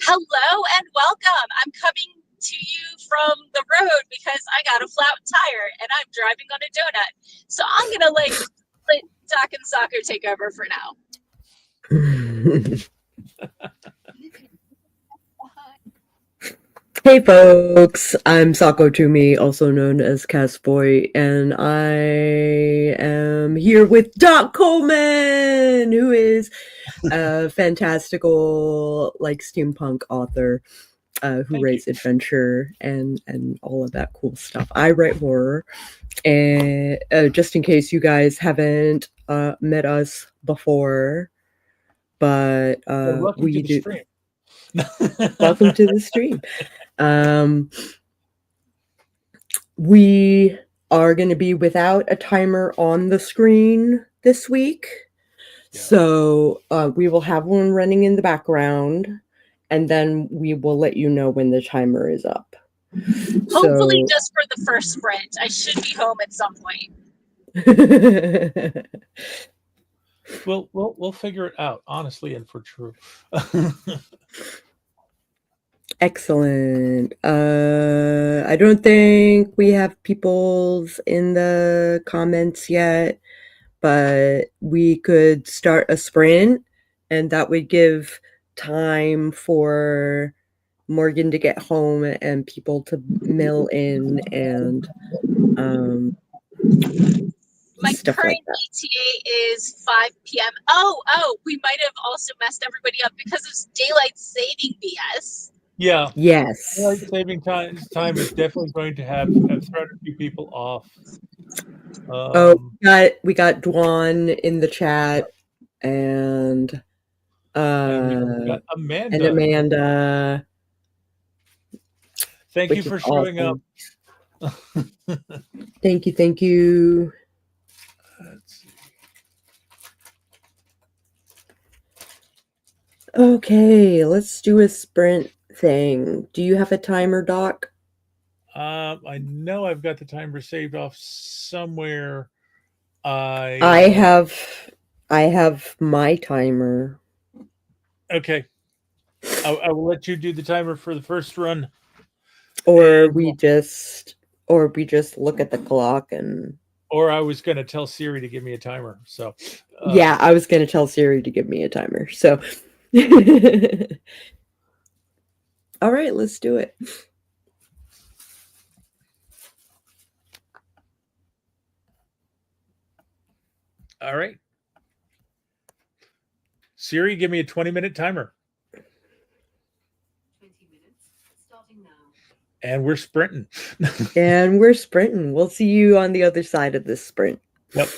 Hello and welcome. I'm coming to you from the road because I got a flat tire and I'm driving on a donut. So I'm gonna let Doc and Soccer take over for now. Hey folks, I'm Sako Toomey, also known as Castboy, and I am here with Doc Coleman, who is a fantastical, steampunk author who Thank you. writes adventure and all of that cool stuff. I write horror, and just in case you guys haven't met us before, but Welcome we to the do. stream. Welcome to the stream. We are going to be without a timer on the screen this week. Yeah. So we will have one running in the background, and then we will let you know when the timer is up. Hopefully just for the first sprint. I should be home at some point. We'll figure it out, honestly and for true. Excellent. I don't think we have people's in the comments yet, but we could start a sprint, and that would give time for Morgan to get home and people to mill in and my stuff current like that. ETA is 5 p.m. Oh, we might have also messed everybody up because of daylight saving BS. Yeah. Yes. Daylight saving time is definitely going to have thrown a few people off. We got Dwan in the chat, and we got Amanda. And Amanda. Thank you for showing up. Thank you. Let's see. Okay, let's do a sprint thing. Do you have a timer, Doc? I know I've got the timer saved off somewhere. I have my timer. Okay. I will let you do the timer for the first run. Or we just look at the clock and. Or I was going to tell Siri to give me a timer. So. Yeah, I was going to tell Siri to give me a timer. So. All right, let's do it. All right. Siri, give me a 20-minute timer. 20 minutes, starting now. And we're sprinting. We'll see you on the other side of this sprint. Yep.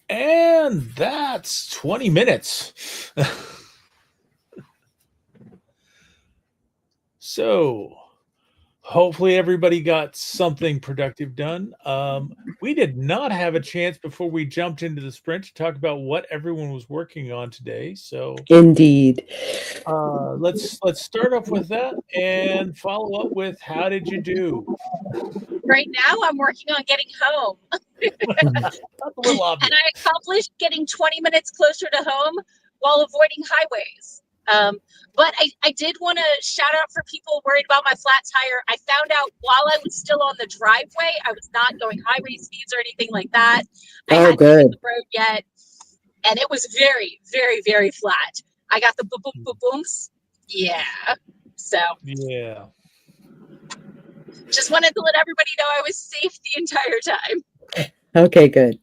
And that's 20 minutes. So hopefully everybody got something productive done. We did not have a chance before we jumped into the sprint to talk about what everyone was working on today. So Indeed. let's start off with that and follow up with how did you do? Right now, I'm working on getting home. That's a little obvious. And I accomplished getting 20 minutes closer to home while avoiding highways. But I did want to shout out for people worried about my flat tire. I found out while I was still on the driveway, I was not going highway speeds or anything like that. I hadn't hit the road yet. And it was very, very, very flat. I got the boom, boom, boom, booms. Yeah. So. Yeah. Just wanted to let everybody know I was safe the entire time. Okay, good.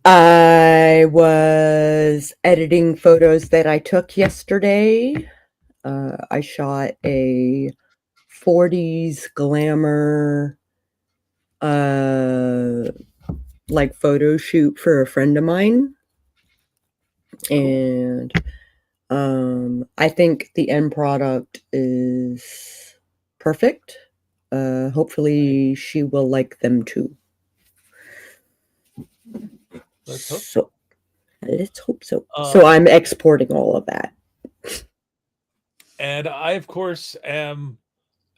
I was editing photos that I took yesterday. I shot a 40s glamour like photo shoot for a friend of mine. And I think the end product is perfect. Hopefully she will like them too. Let's hope so. So I'm exporting all of that. And I, of course, am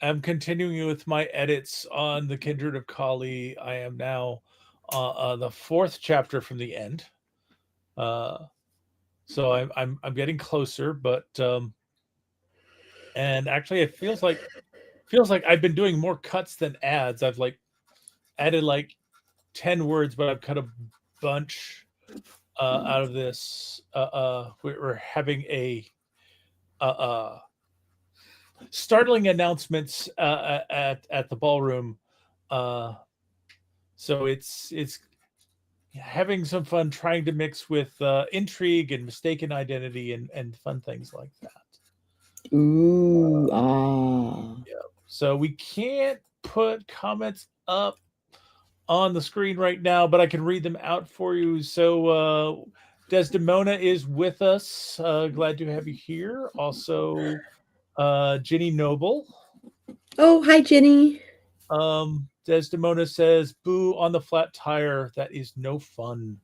continuing with my edits on the Kindred of Kali. I am now the 4th chapter from the end. So I'm getting closer, but and actually it feels like I've been doing more cuts than adds. I've like added like 10 words, but I've cut a bunch out of this. We're having a startling announcements at the ballroom. So it's having some fun trying to mix with intrigue and mistaken identity and fun things like that. Ooh, Yeah. So we can't put comments up on the screen right now, but I can read them out for you. So Desdemona is with us. Glad to have you here. Also, Ginny Noble. Oh, hi, Ginny. Desdemona says, "Boo on the flat tire. That is no fun."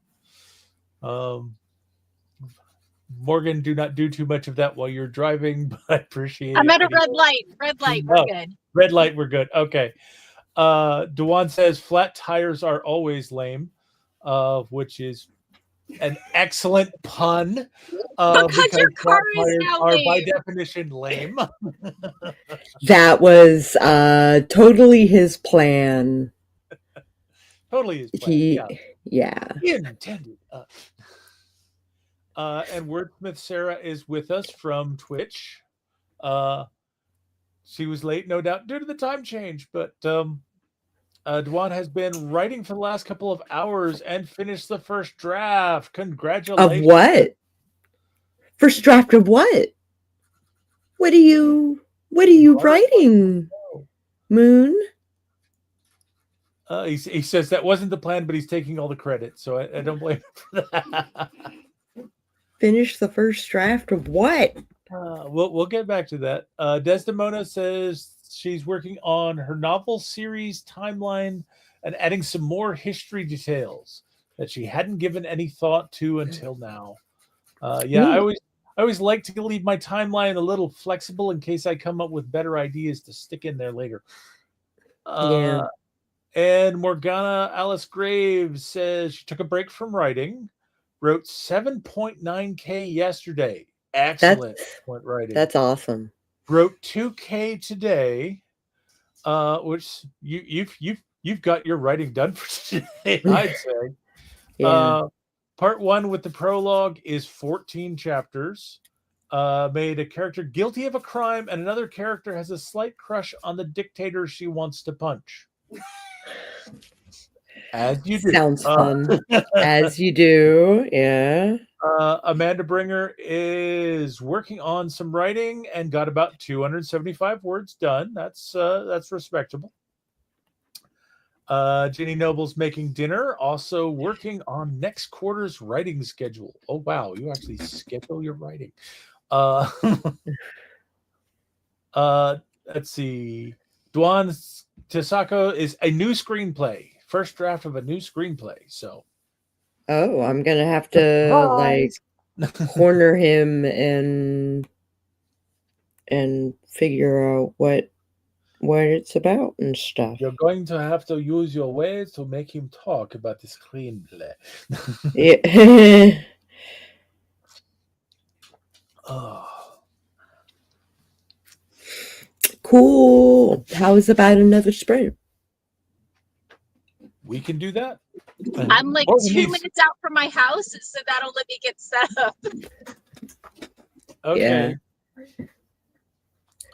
Morgan, do not do too much of that while you're driving, but I appreciate it. I'm at a red light. Red light, we're good. Red light, we're good. Okay. Dewan says flat tires are always lame, which is an excellent pun. Because your car is now are lame. by definition lame. That was totally his plan. Totally his plan. Yeah. He intended. And Wordsmith Sarah is with us from Twitch. She was late, no doubt, due to the time change, but Dwan has been writing for the last couple of hours and finished the first draft. Congratulations. Of what? First draft of what? What are you writing, Moon? He says that wasn't the plan, but he's taking all the credit, so I don't blame him for that. Finish the first draft of what? We'll get back to that. Desdemona says she's working on her novel series timeline and adding some more history details that she hadn't given any thought to until now. I always like to leave my timeline a little flexible in case I come up with better ideas to stick in there later. And Morgana Alice Graves says she took a break from writing, wrote 7.9K yesterday. Excellent writing. That's awesome. Wrote 2K today, which you've got your writing done for today, I'd say. Yeah. Part 1 with the prologue is 14 chapters. Made a character guilty of a crime, and another character has a slight crush on the dictator she wants to punch. As you do. Sounds fun. As you do, yeah. Amanda Bringer is working on some writing and got about 275 words done. That's respectable. Ginny Noble's making dinner, also working on next quarter's writing schedule. Oh wow, you actually schedule your writing. Uh, let's see. Duan Sako is a new screenplay, first draft of a new screenplay. So, Oh, I'm gonna have to like corner him and figure out what it's about and stuff. You're going to have to use your ways to make him talk about the screenplay. Yeah. Oh, Cool. How's about another sprint? we can do that. I'm like What we 2 need- minutes out from my house, so that'll let me get set up. Okay. Yeah.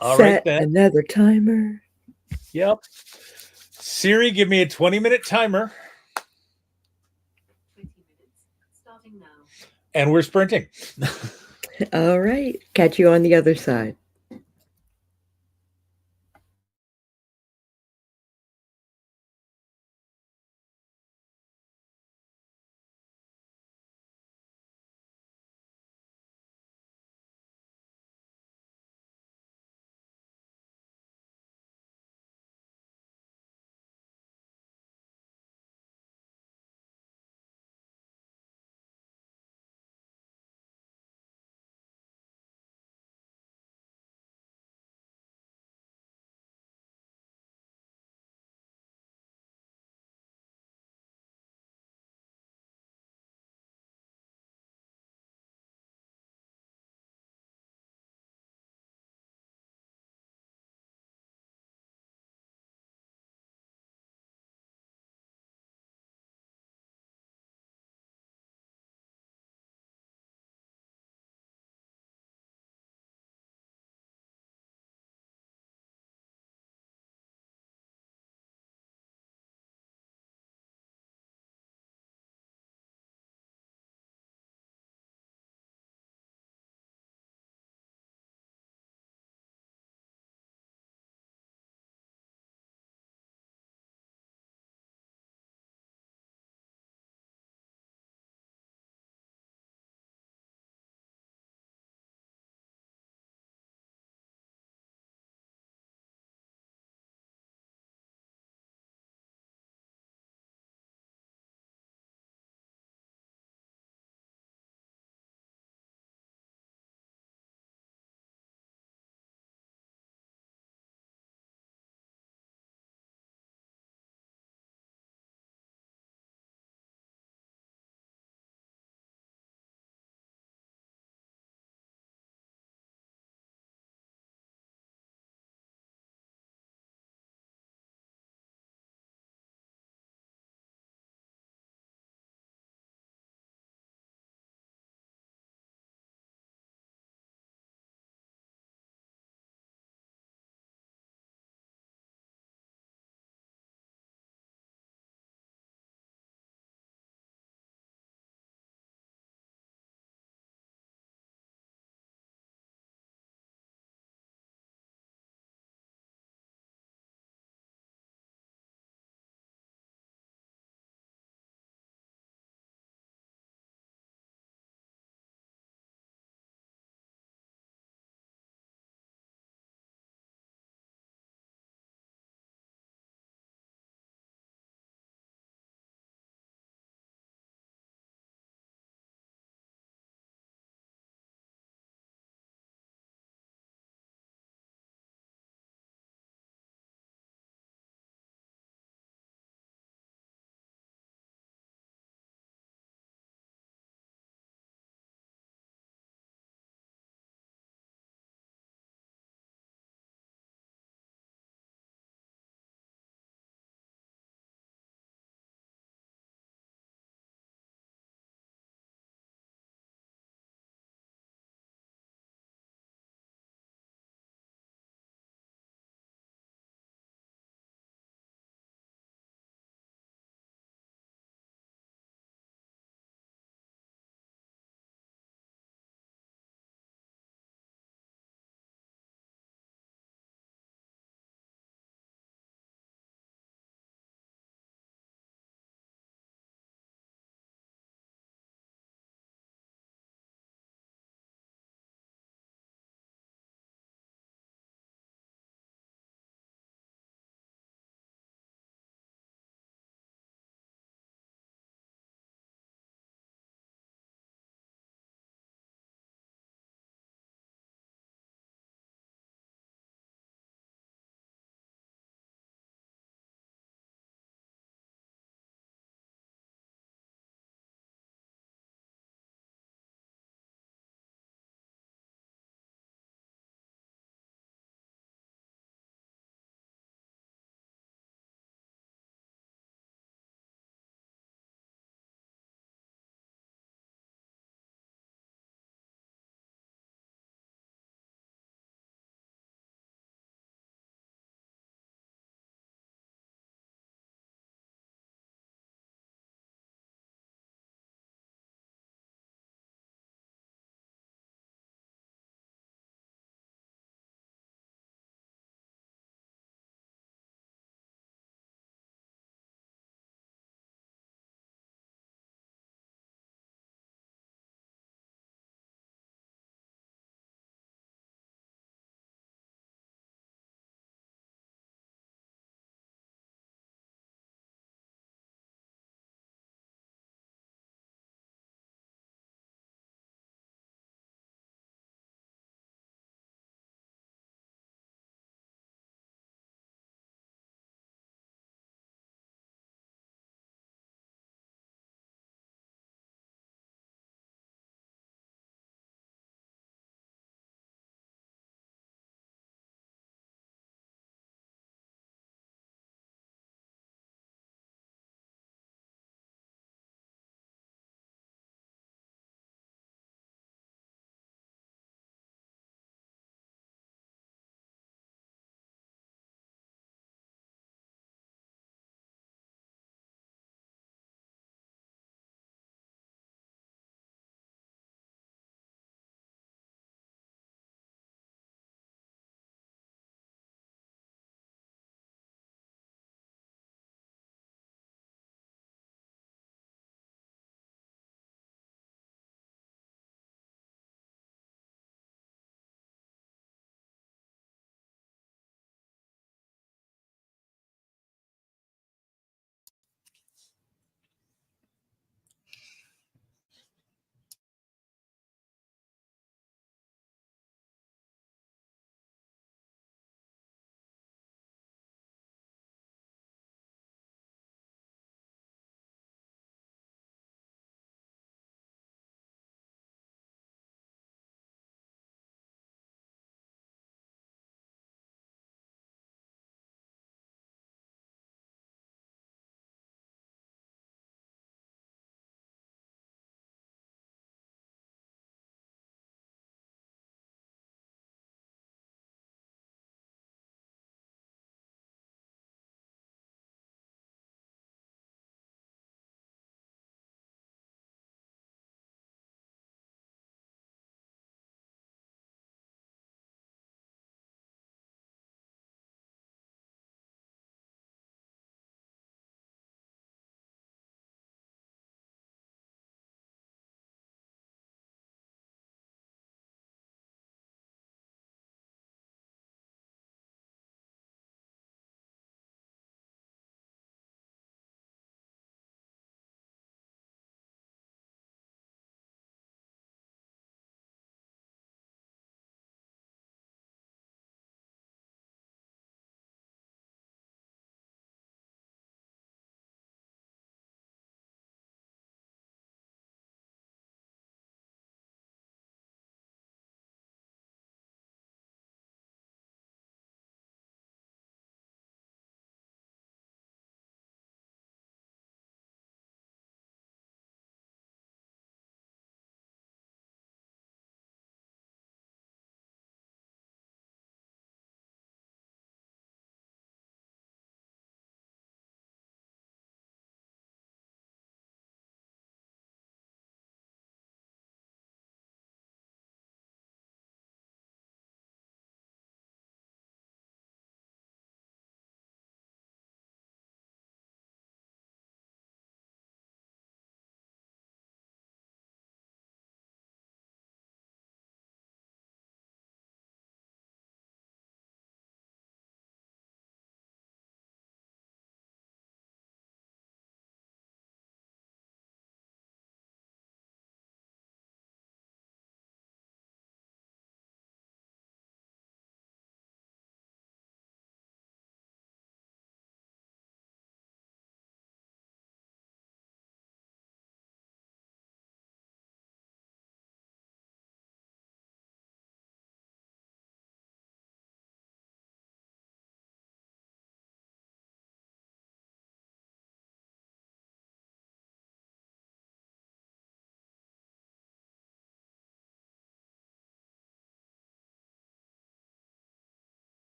All Set right then. another timer. Yep. Siri, give me a 20-minute timer. 20 minutes. Starting now. And we're sprinting. All right. Catch you on the other side.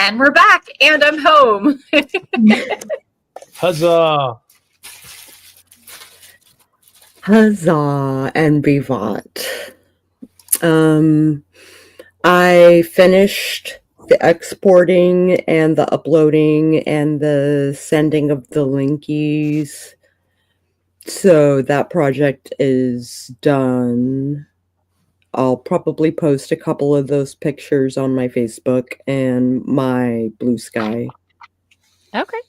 And we're back, and I'm home. Huzzah! Huzzah and Vivat. I finished the exporting and the uploading and the sending of the linkies. So that project is done. I'll probably post a couple of those pictures on my Facebook and my Blue Sky. Okay.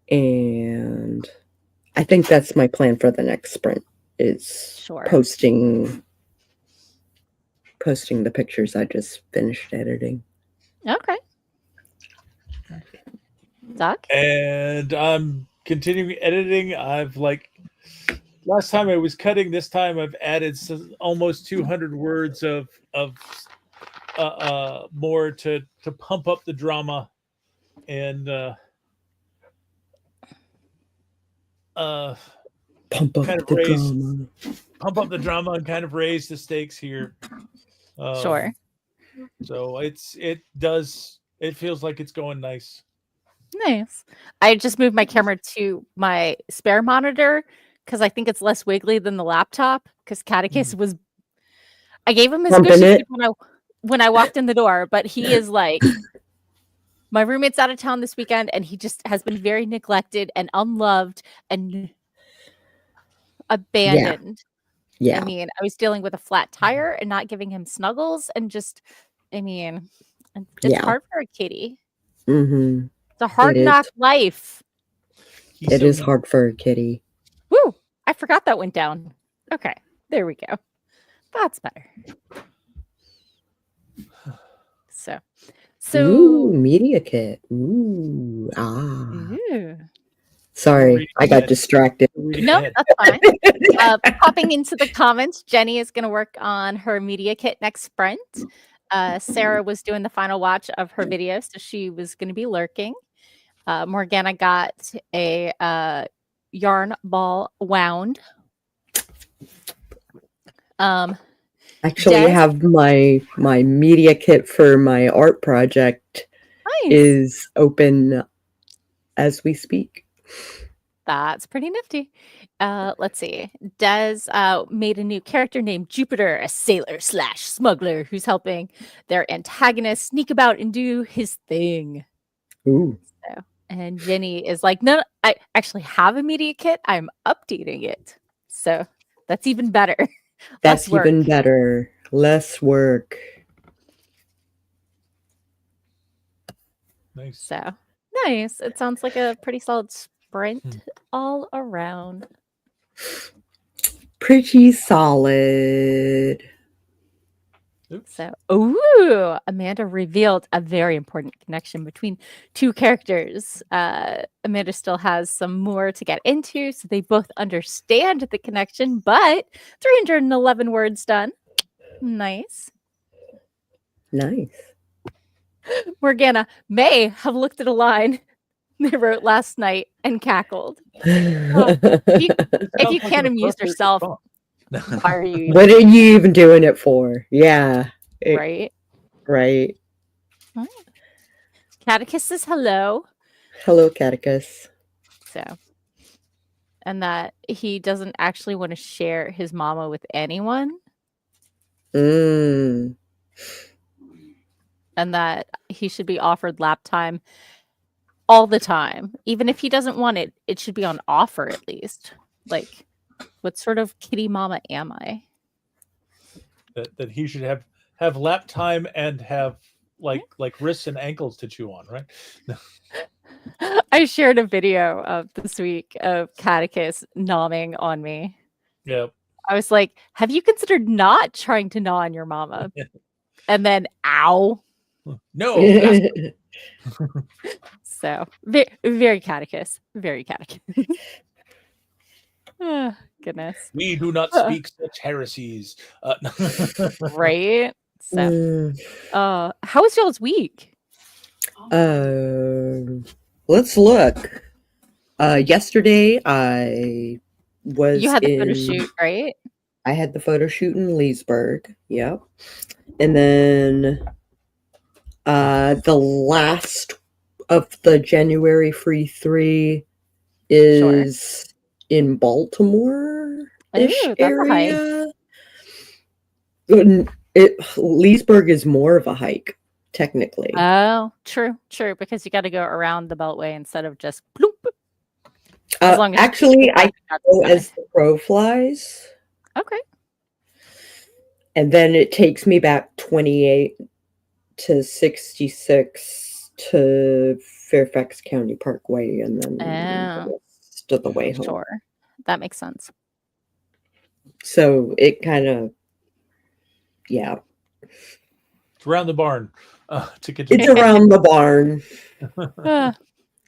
And I think that's my plan for the next sprint is Sure. posting the pictures I just finished editing. Okay. Doc? And I'm continuing editing. I've last time I was cutting, this time I've added almost 200 words of more to pump up the drama and Pump up kind of the raise drama. pump up the drama and kind of raise the stakes here. Sure. So it feels like it's going nice. Nice. I just moved my camera to my spare monitor because I think it's less wiggly than the laptop. Because Catechus was, I gave him his Pumping squishy it. when I walked in the door, but he is like, my roommate's out of town this weekend, and he just has been very neglected and unloved and abandoned. Yeah. I mean, I was dealing with a flat tire and not giving him snuggles, and just, I mean, it's Yeah. hard for a kitty. Mm-hmm. It's a hard It is. knock life. It is hard for a kitty. Woo! I forgot that went down. Okay, there we go. That's better. So Ooh, media kit. Ooh, ooh. Sorry, I got distracted. No, that's fine. Popping into the comments, Jenny is going to work on her media kit next sprint. Sarah was doing the final watch of her video, so she was going to be lurking. Morgana got a yarn ball wound. Actually, I Des? have my media kit for my art project Nice. is open as we speak. That's pretty nifty. Let's see. Des made a new character named Jupiter, a sailor / smuggler who's helping their antagonist sneak about and do his thing. Ooh. So, and Jenny is like, no, I actually have a media kit. I'm updating it. So that's even better. That's Less work. even better. Less work. Nice. So nice. It sounds like a pretty solid sprint all around. Pretty solid. Oops. So, ooh, Amanda revealed a very important connection between two characters. Amanda still has some more to get into, so they both understand the connection, but 311 words done. Nice. Nice. Morgana may have looked at a line they wrote last night and cackled. If you can't amuse yourself, why are you? What are you even doing it for? Yeah. Right. Right. Catechus says hello. Hello, Catechus. So, and that he doesn't actually want to share his mama with anyone. Mm. And that he should be offered lap time all the time. Even if he doesn't want it, it should be on offer at least. Like, what sort of kitty mama am I? That he should have lap time and have like wrists and ankles to chew on, right? I shared a video of this week of Catechus gnawing on me. Yeah. I was like, have you considered not trying to gnaw on your mama? And then, ow. No. So, very Catechus. Very Catechus. Oh, goodness. We do not speak such heresies. Right? So, how was y'all's week? Let's look. Yesterday I was You had the photo shoot, right? I had the photo shoot in Leesburg. Yep. And then The last of the January free 3 Sure. is in Baltimore-ish Ooh, that's a hike. area. Leesburg is more of a hike, technically. Oh, true, because you got to go around the Beltway instead of just bloop. As long as Actually, I that's go fine. as the crow flies, Okay. and then it takes me back 28 to 66 to Fairfax County Parkway, and then the rest of the way home. Sure. That makes sense. So it kind of, yeah. It's around the barn to get to It's around the barn.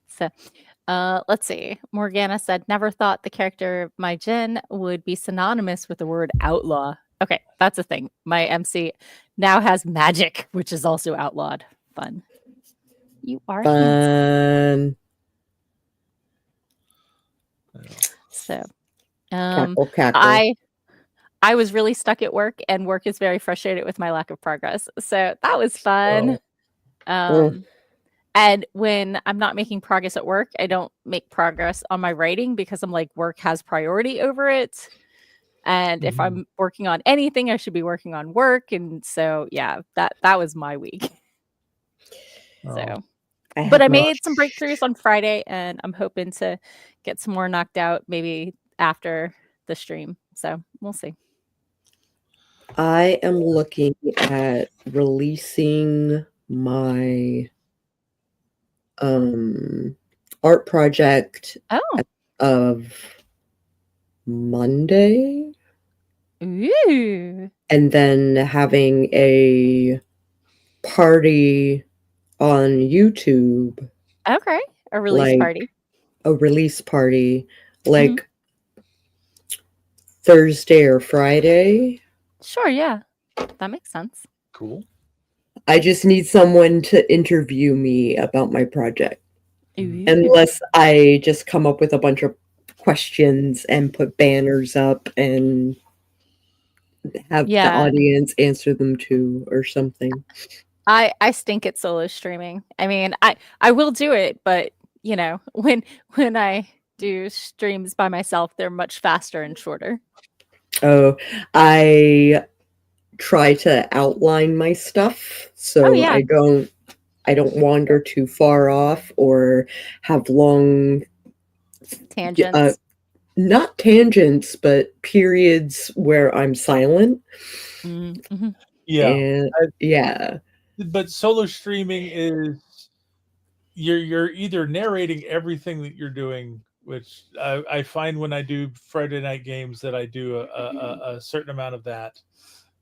So, let's see. Morgana said, never thought the character of my Jin would be synonymous with the word outlaw. Okay, that's a thing. My MC now has magic, which is also outlawed. Fun. You are handsome. Fun. So, Cackle, cackle. I was really stuck at work, and work is very frustrated with my lack of progress. So that was fun. And when I'm not making progress at work, I don't make progress on my writing because I'm like, work has priority over it. And if I'm working on anything, I should be working on work. And so, yeah, that was my week. So, but I made some breakthroughs on Friday, and I'm hoping to get some more knocked out maybe after the stream. So we'll see. I am looking at releasing my art project of Monday. Ooh. And then having a party on YouTube. Okay. A release party. A release party, like Thursday or Friday. Sure, yeah. That makes sense. Cool. I just need someone to interview me about my project. Ooh. Unless I just come up with a bunch of questions and put banners up and have the audience answer them too or something. I stink at solo streaming. I mean, I will do it, but you know, when I do streams by myself, they're much faster and shorter. Oh, I try to outline my stuff so I don't wander too far off or have long tangents. Not tangents, but periods where I'm silent. Mm-hmm. Yeah. But solo streaming is you're either narrating everything that you're doing, which I find when I do Friday night games that I do a certain amount of that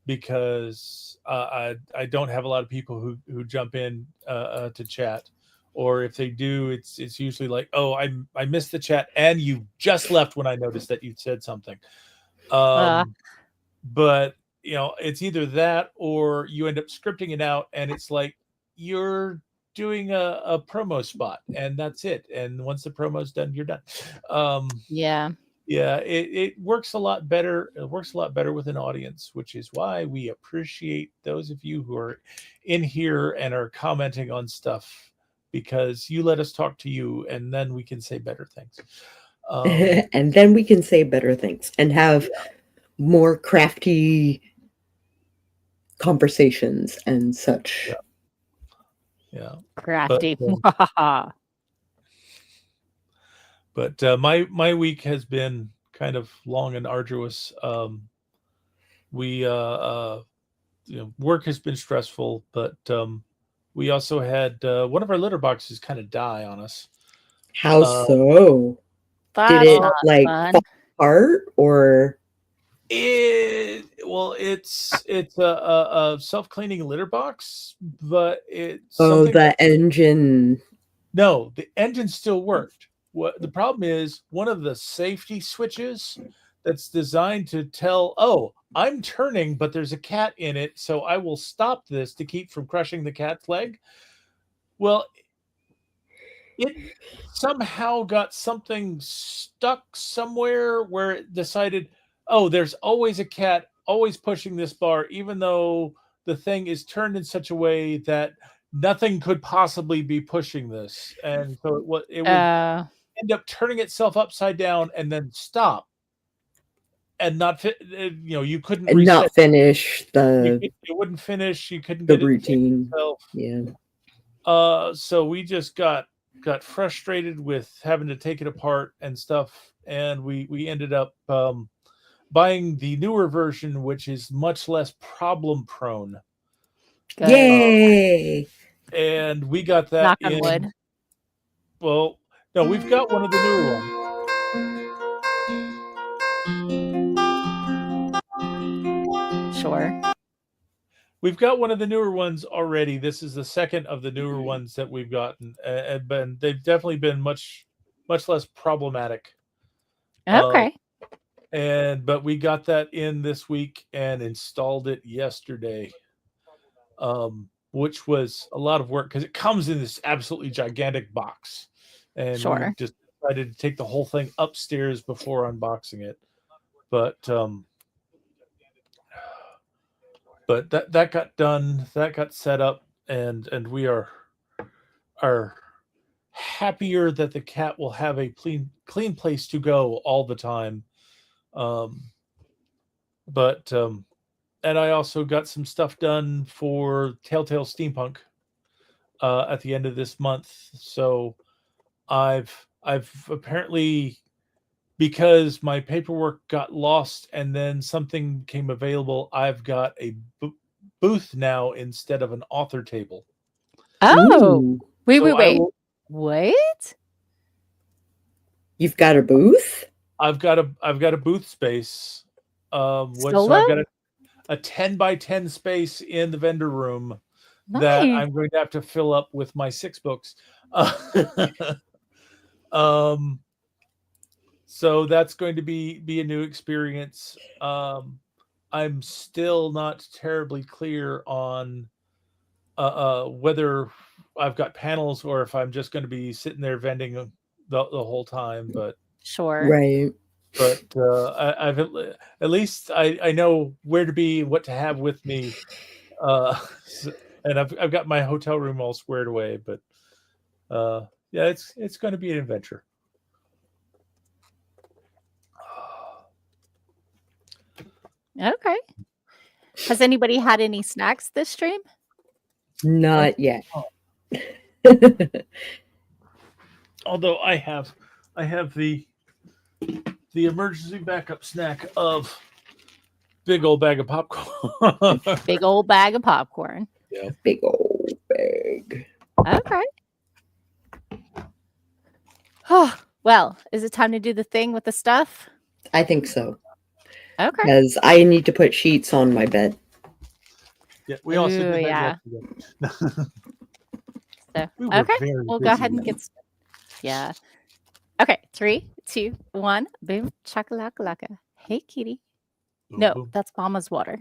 because I don't have a lot of people who jump in to chat, or if they do, it's usually like, oh, I missed the chat and you just left when I noticed that you said something. But you know, it's either that or you end up scripting it out and it's like you're doing a promo spot and that's it, and once the promo's done, you're done. It works a lot better. It works a lot better with an audience, which is why we appreciate those of you who are in here and are commenting on stuff, because you let us talk to you and then we can say better things. And then we can say better things and have more crafty conversations and such. Yeah. Crafty. But my week has been kind of long and arduous. We work has been stressful, but we also had one of our litter boxes kind of die on us. How so? Did it fall apart or? It's a self-cleaning litter box, but it's the engine. No, the engine still worked. What the problem is, one of the safety switches that's designed to tell, oh, I'm turning, but there's a cat in it, so I will stop this to keep from crushing the cat's leg. Well, it somehow got something stuck somewhere where it decided, oh, there's always a cat always pushing this bar, even though the thing is turned in such a way that nothing could possibly be pushing this, and so it would Uh, end up turning itself upside down and then stop and not fit. You couldn't And reset. not finish It wouldn't finish. You couldn't the get it to fix routine. itself. Yeah. So we just got frustrated with having to take it apart and stuff, and we ended up buying the newer version, which is much less problem prone. good. Yay! And we got that Knock on in. wood. Well, no, we've got one of the newer ones. Sure. We've got one of the newer ones already. This is the second of the newer ones that we've gotten, and they've definitely been much less problematic. Okay. But we got that in this week and installed it yesterday, which was a lot of work because it comes in this absolutely gigantic box, and we Sure. just decided to take the whole thing upstairs before unboxing it. But that got done, that got set up, and we are happier that the cat will have a clean place to go all the time. But and I also got some stuff done for Telltale Steampunk at the end of this month. So I've apparently, because my paperwork got lost and then something came available, I've got a booth now instead of an author table. Oh, Ooh, wait. What? you've got a booth? I've got a booth space. So Solo? I've got a 10 by 10 space in the vendor room that Nice. I'm going to have to fill up with my 6 books. So that's going to be a new experience. I'm still not terribly clear on whether I've got panels or if I'm just going to be sitting there vending the whole time. But Sure. Right. I've at least I know where to be, what to have with me, and I've got my hotel room all squared away. But yeah, it's going to be an adventure. Okay. Has anybody had any snacks this stream? Not yet. Although I have the emergency backup snack of big old bag of popcorn. Big old bag of popcorn. Yeah. Big old bag. Okay. Oh, well, is it time to do the thing with the stuff? I think so. Okay. Because I need to put sheets on my bed. Yeah, we also Ooh, did yeah. that. So, We were okay. very We'll go busy. ahead and get started. Yeah. Okay. 3, 2, 1. Boom. Chakalaka. Hey, kitty. Boom, No, boom. that's Mama's water.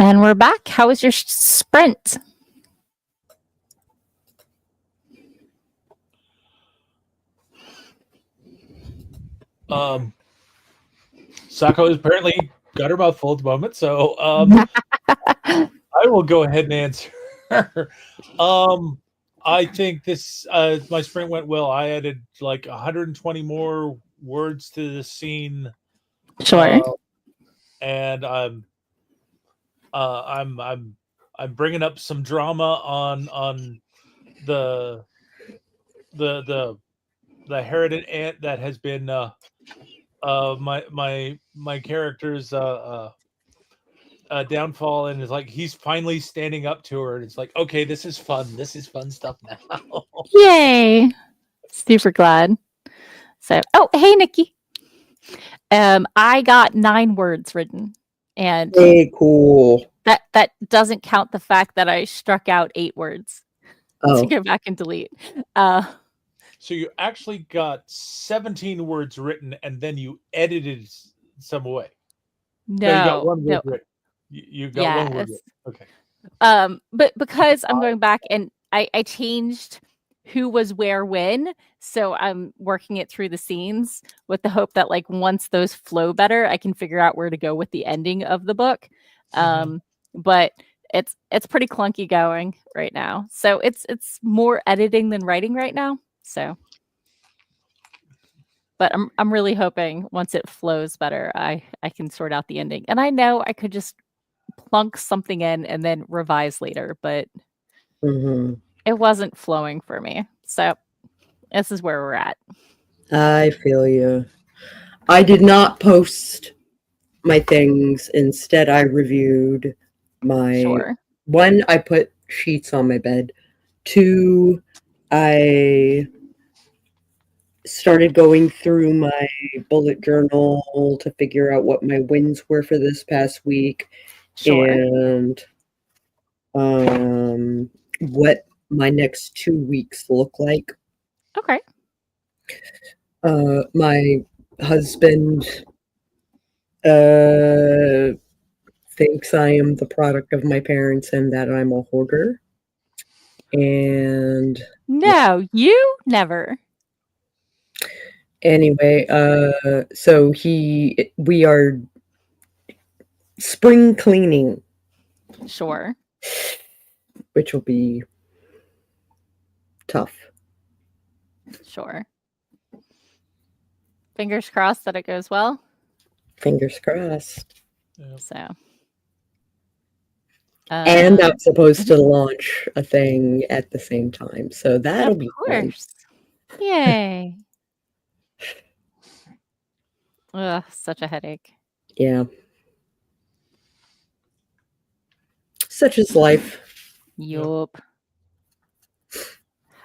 And we're back. How was your sprint? Sako has apparently got her mouth full at the moment, so I will go ahead and answer. I think this my sprint went well. I added like 120 more words to the scene. Sure. And I'm bringing up some drama on the heritage aunt that has been my character's downfall, and is like he's finally standing up to her, and it's like, okay, this is fun stuff now. Yay. Super glad. So, oh, hey, Nikki. I got 9 words written, and Hey, cool. that doesn't count the fact that I struck out 8 words to Oh, go back and delete. So you actually got 17 words written, and then you edited some away. No, you got one word written. You got one word written. Okay. But because I'm going back and I changed who was where when, so I'm working it through the scenes with the hope that like once those flow better, I can figure out where to go with the ending of the book. But it's pretty clunky going right now, so it's more editing than writing right now. So, but I'm really hoping once it flows better, I can sort out the ending. And I know I could just plunk something in and then revise later, but it wasn't flowing for me. So this is where we're at. I feel you. I did not post my things. Instead, I reviewed my Sure. 1, I put sheets on my bed. 2, I started going through my bullet journal to figure out what my wins were for this past week. Sure. And what my next 2 weeks look like. Okay. My husband thinks I am the product of my parents and that I'm a hoarder. And no, you never. Anyway, so we are spring cleaning. Sure. Which will be tough. Sure. Fingers crossed that it goes well. Fingers crossed. So. And I'm supposed to launch a thing at the same time, so that'll be fun. Yay. Ugh, such a headache. Yeah. Such is life. Yup.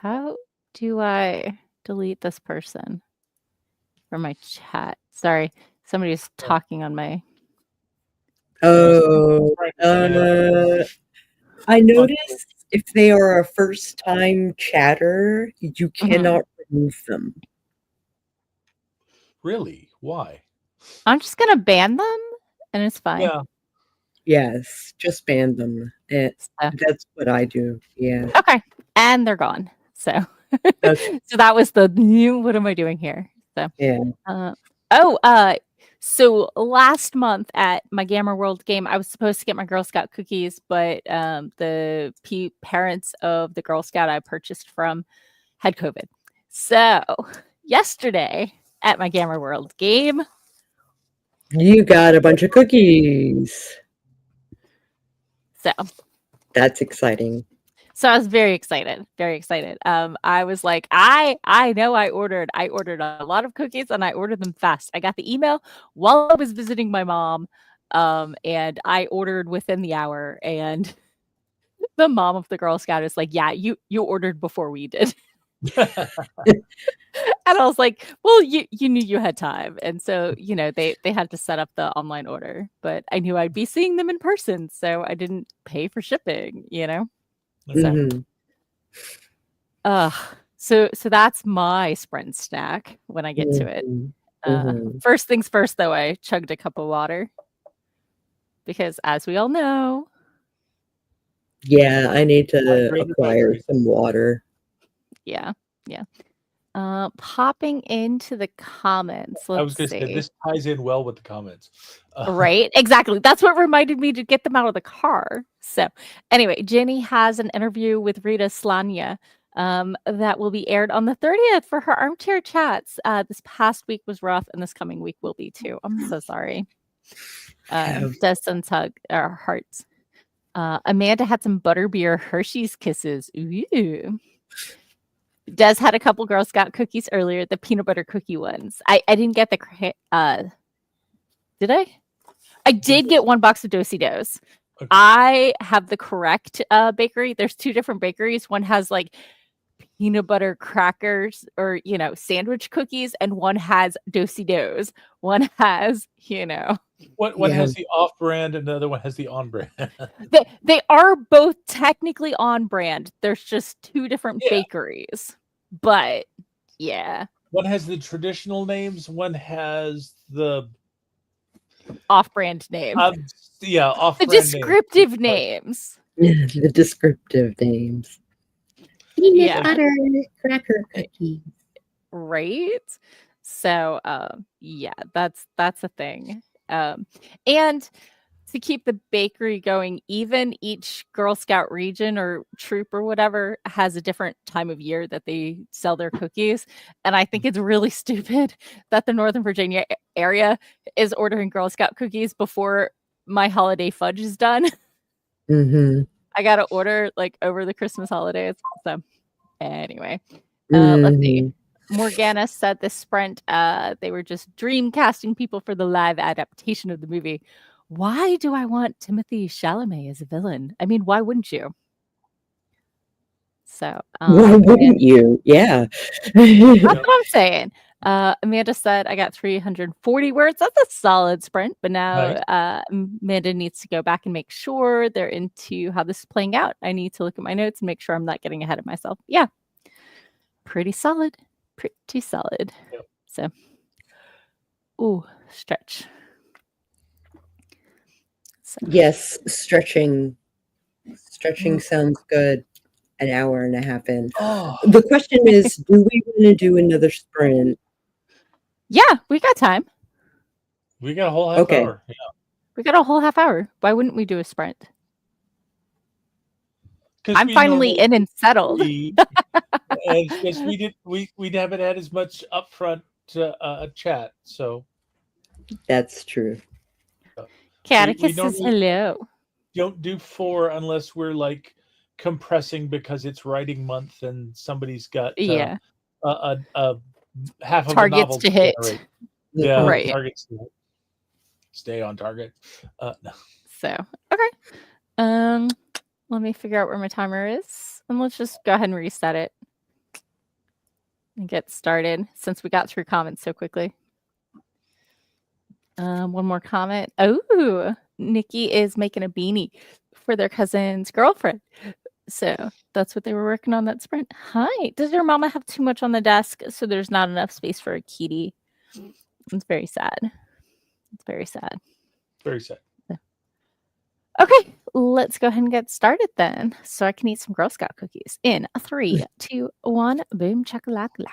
How do I delete this person from my chat? Sorry, somebody's talking on my. Oh, I noticed if they are a first-time chatter, you cannot remove them. Really? Why? I'm just gonna ban them, and it's fine. Yeah. Yes, just ban them. That's what I do. Yeah. Okay, and they're gone. So, so that was the new. What am I doing here? So yeah. So last month at my Gamma World game, I was supposed to get my Girl Scout cookies, but the parents of the Girl Scout I purchased from had COVID. So yesterday at my Gamma World game, you got a bunch of cookies. So that's exciting. So I was very excited, very excited. I was like, I know I ordered a lot of cookies and I ordered them fast. I got the email while I was visiting my mom, and I ordered within the hour. And the mom of the Girl Scout is like, "Yeah, you ordered before we did." And I was like, "Well, you knew you had time," and so they had to set up the online order. But I knew I'd be seeing them in person, so I didn't pay for shipping. So that's my sprint snack when I get to it. First things first, though, I chugged a cup of water because as we all know, Yeah, I need to Hydrated by acquire trees. some water. yeah. Popping into the comments. I was Let's going to say see. this ties in well with the comments. Right? Exactly. That's what reminded me to get them out of the car. So, anyway, Jenny has an interview with Rita Slanya that will be aired on the 30th for her armchair chats. This past week was rough, and this coming week will be too. I'm so sorry. Destin's hug our hearts. Amanda had some butterbeer Hershey's kisses. Ooh. Des had a couple Girl Scout cookies earlier, the peanut butter cookie ones. I didn't get the did I? I did get one box of Do-si-dos. Okay. I have the correct bakery. There's two different bakeries. One has like peanut butter crackers or sandwich cookies, and one has Do-si-dos. One has One Yeah. has the off-brand, and the other one has the on-brand. they are both technically on brand. There's just two different Yeah. bakeries. But yeah, One has the traditional names. One has the off-brand name. off-brand The descriptive names. The descriptive names. Peanut Yeah. butter cracker cookies. Right? So yeah, that's a thing. And to keep the bakery going, even each Girl Scout region or troop or whatever has a different time of year that they sell their cookies. And I think it's really stupid that the Northern Virginia area is ordering Girl Scout cookies before my holiday fudge is done. Mm-hmm. I got to order like over the Christmas holidays. So anyway, let's see. Morgana said this sprint, they were just dream casting people for the live adaptation of the movie. Why do I want Timothy Chalamet as a villain? I mean, why wouldn't you? So, Why wouldn't you? Yeah. that's what I'm saying. Amanda said, I got 340 words. That's a solid sprint. But now Amanda needs to go back and make sure they're into how this is playing out. I need to look at my notes and make sure I'm not getting ahead of myself. Yeah. Pretty solid. Pretty solid. Yep. So, ooh, stretch. So, Yes, stretching sounds good. An hour and a half in. Oh, The question is, do we want to do another sprint? yeah, we got time. we got a whole half Okay. hour. Yeah. We got a whole half hour. Why wouldn't we do a sprint? 'Cause I'm we finally normally in and settled. and because we haven't had as much upfront chat, so That's true. Catechus says normally hello. don't do 4 unless we're like compressing because it's writing month and somebody's got Yeah. a half of Targets a novel to hit. generate. Yeah, Right. targets to hit. Stay on target. No. So, okay. Let me figure out where my timer is. And let's just go ahead and reset it. And get started since we got through comments so quickly. One more comment. Oh, Nikki is making a beanie for their cousin's girlfriend. So that's what they were working on that sprint. Hi. Does your mama have too much on the desk so there's not enough space for a kitty? It's very sad. It's very sad. Very sad. Okay, let's go ahead and get started then. So I can eat some Girl Scout cookies in 3, 2, 1. Boom, chakalaka.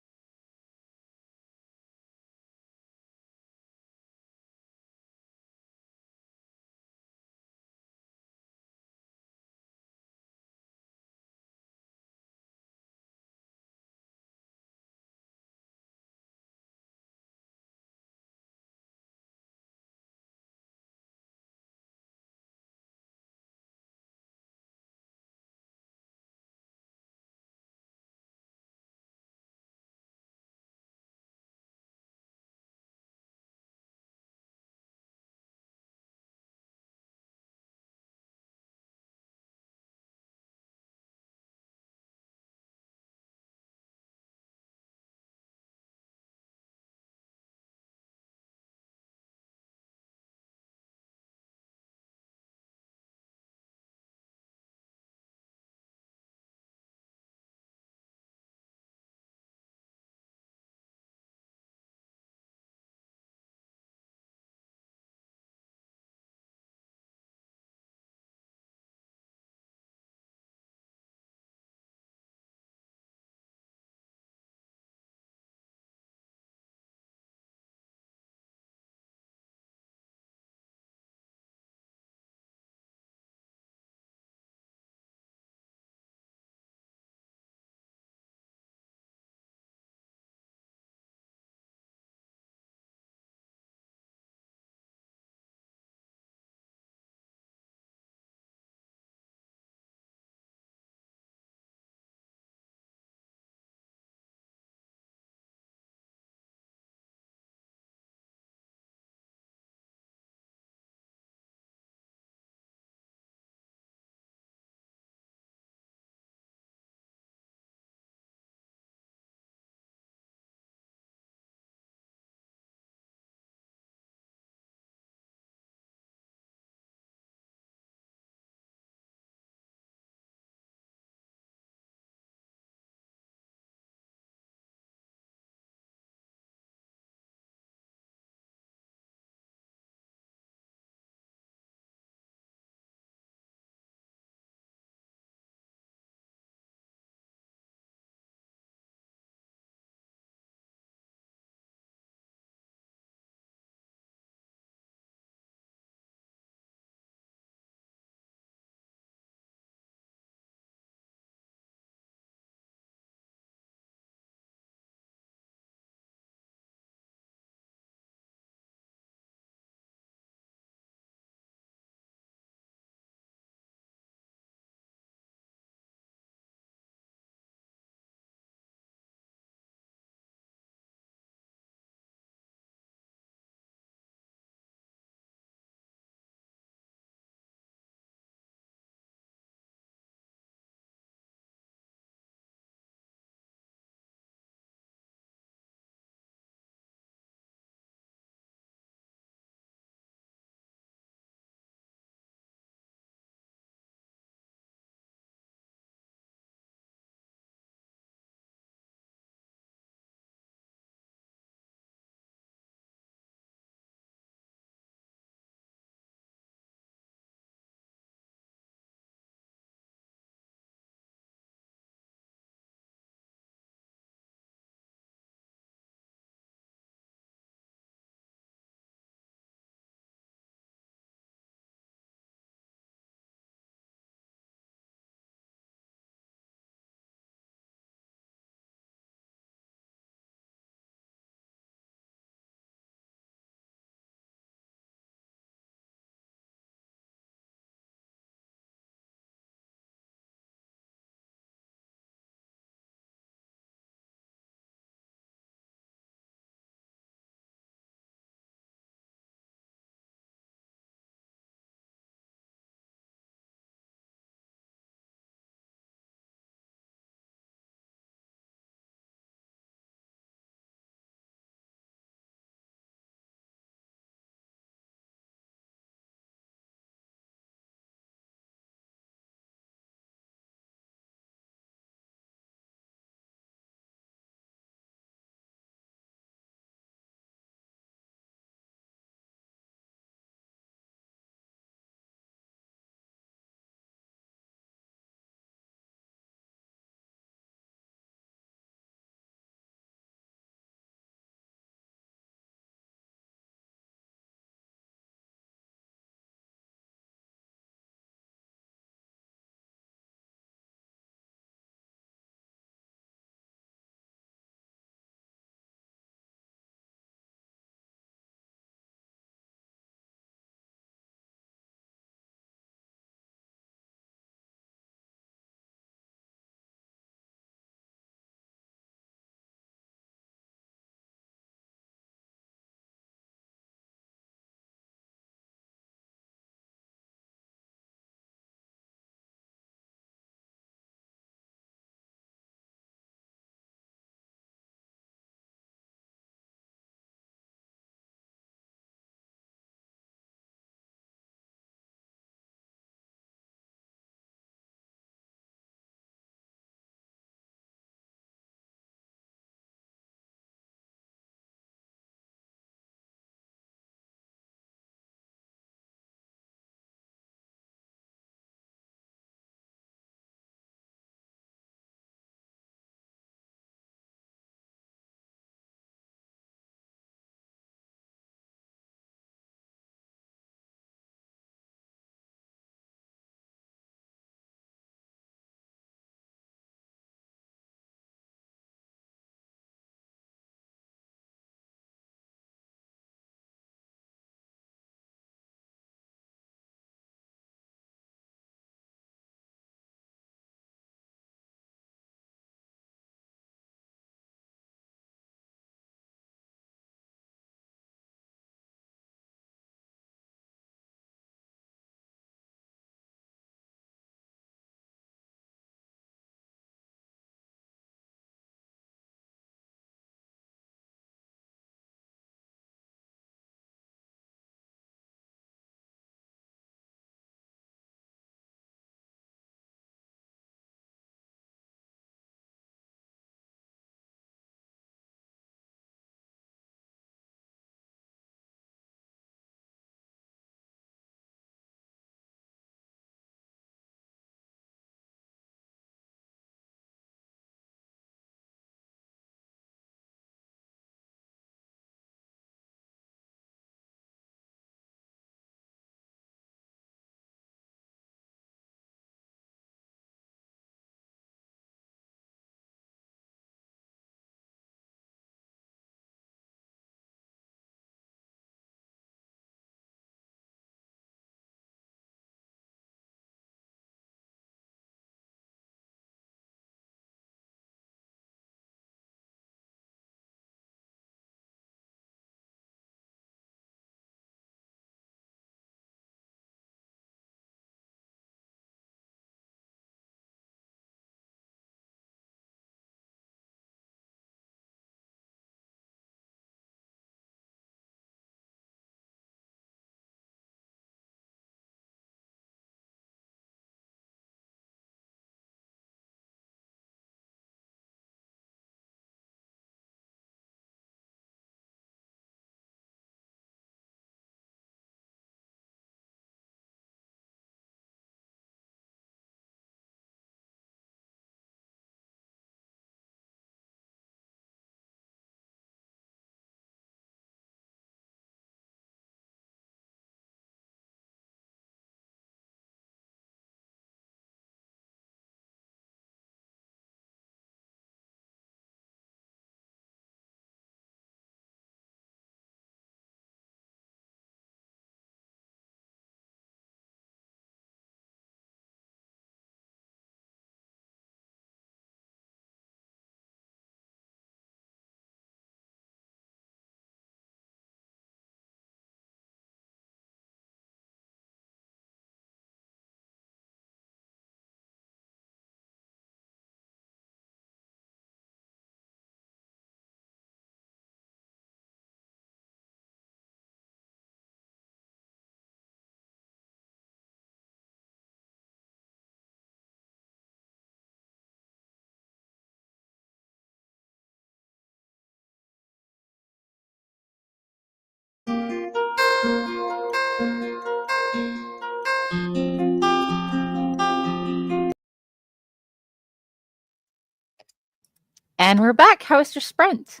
And we're back. How was your sprint?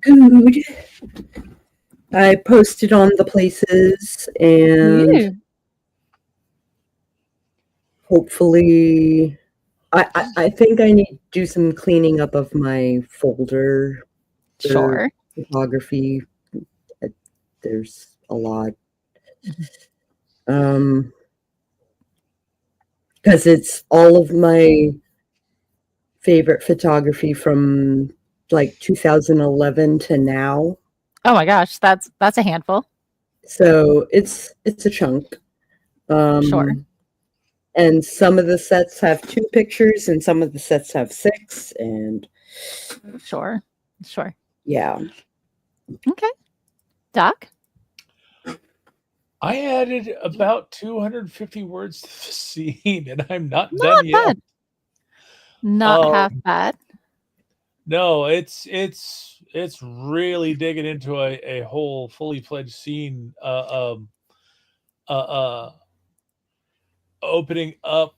Good. I posted on the places and Ooh. hopefully I think I need to do some cleaning up of my folder for Sure. photography. There's a lot. Because it's all of my favorite photography from like 2011 to now. Oh my gosh, that's a handful. So it's a chunk. Sure. And some of the sets have 2 pictures and some of the sets have 6, and Sure. yeah. Okay. Doc? I added about 250 words to the scene, and I'm not Not done yet. bad. Not half bad. No, it's really digging into a whole fully fledged scene. Opening up